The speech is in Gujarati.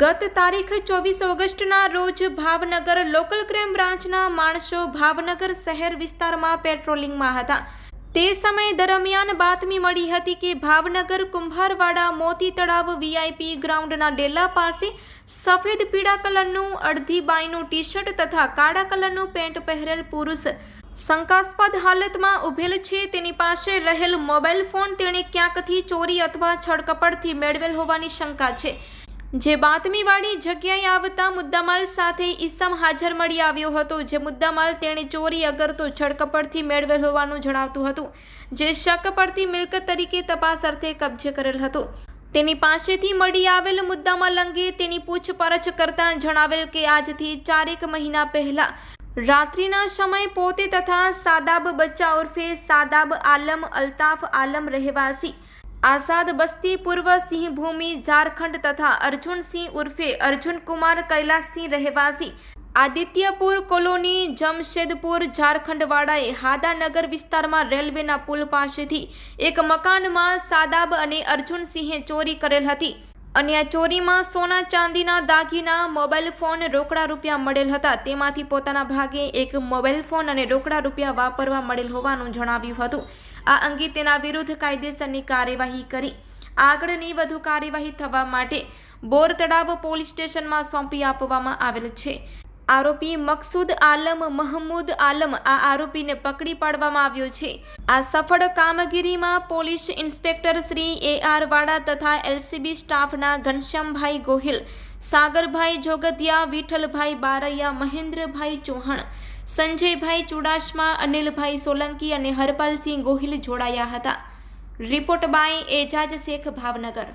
ગત તારીખ 24 ઓગસ્ટના રોજ ભાવનગર લોકલ ક્રાઇમ બ્રાન્ચના માણસો ભાવનગર શહેર વિસ્તારમાં પેટ્રોલિંગમાં હતા। તે સમય દરમિયાન બાતમી મળી હતી કે ભાવનગર કુંભારવાડા મોતી તળાવ વીઆઈપી ગ્રાઉન્ડના ડેલા પાસે સફેદ પીળા કલરનું અડધી બાયનું ટી શર્ટ તથા કાળા કલરનું પેન્ટ પહેરેલ પુરુષ શંકાસ્પદ હાલતમાં ઉભેલ છે। તેની પાસે રહેલ મોબાઈલ ફોન તેણે ક્યાંકથી ચોરી અથવા છળકપટથી મેળવેલ હોવાની શંકા છે। જે બાતમીવાળી જગ્યાએ આવતા મુદ્દામાલ સાથે ઈસમ હાજર મળી આવ્યો હતો। જે મુદ્દામાલ તેણે ચોરી અગર તો છળકપટથી મેળવેલ હોવાનું જણાવતું હતું। જે શક પડતી મિલકત તરીકે તપાસ અર્થે કબજે કરેલ હતો। તેની પાસેથી મળી આવેલ મુદ્દામાલ અંગે તેની પૂછપરછ કરતા જણાવેલ કે આજથી 4 મહિના પહેલા રાત્રિના સમય પોતે તથા સાદાબ બચ્ચા ઉર્ફે સાદાબ આલમ અલ્તાફ આલમ રહેવાસી આઝાદ બસ્તી પૂર્વ સિંહભૂમિ ઝારખંડ તથા અર્જુન સિંહ ઉર્ફે અર્જુન કુમાર કૈલાસસિંહ રહેવાસી આદિત્યપુર કોલોની જમશેદપુર ઝારખંડ વાળાએ હાદાનગર વિસ્તારમાં રેલવેના પુલ પાસેથી એક મકાનમાં સાદાબ અને અર્જુન સિંહે ચોરી કરેલ હતી અને આ ચોરીમાં સોના ચાંદીના દાગીના મોબાઈલ ફોન રોકડા રૂપિયા મળેલ હતા। તેમાંથી પોતાના ભાગે એક મોબાઈલ ફોન અને રોકડા રૂપિયા વાપરવા મળેલ હોવાનું જણાવ્યું હતું। આ અંગે તેના વિરુદ્ધ કાયદેસરની કાર્યવાહી કરી આગળની વધુ કાર્યવાહી થવા માટે બોર તળાવ પોલીસ સ્ટેશનમાં સોંપી આપવામાં આવેલ છે। આરોપી મકસૂદ આલમ મહમૂદ આલમ આ આરોપીને પકડી પાડવામાં આવ્યો છે। આ સફળ કામગીરીમાં પોલીસ ઇન્સ્પેક્ટર શ્રી AR વાડા તથા LCB સ્ટાફના ઘનશ્યામભાઈ ગોહિલ, સાગરભાઈ જોગતિયા, વિઠ્ઠલભાઈ બારૈયા, મહેન્દ્રભાઈ ચૌહાણ, સંજયભાઈ ચુડાસમા, અનિલભાઈ સોલંકી અને હરપાલસિંહ ગોહિલ જોડાયા હતા। Report by Ejaz Shaikh, Bhavnagar.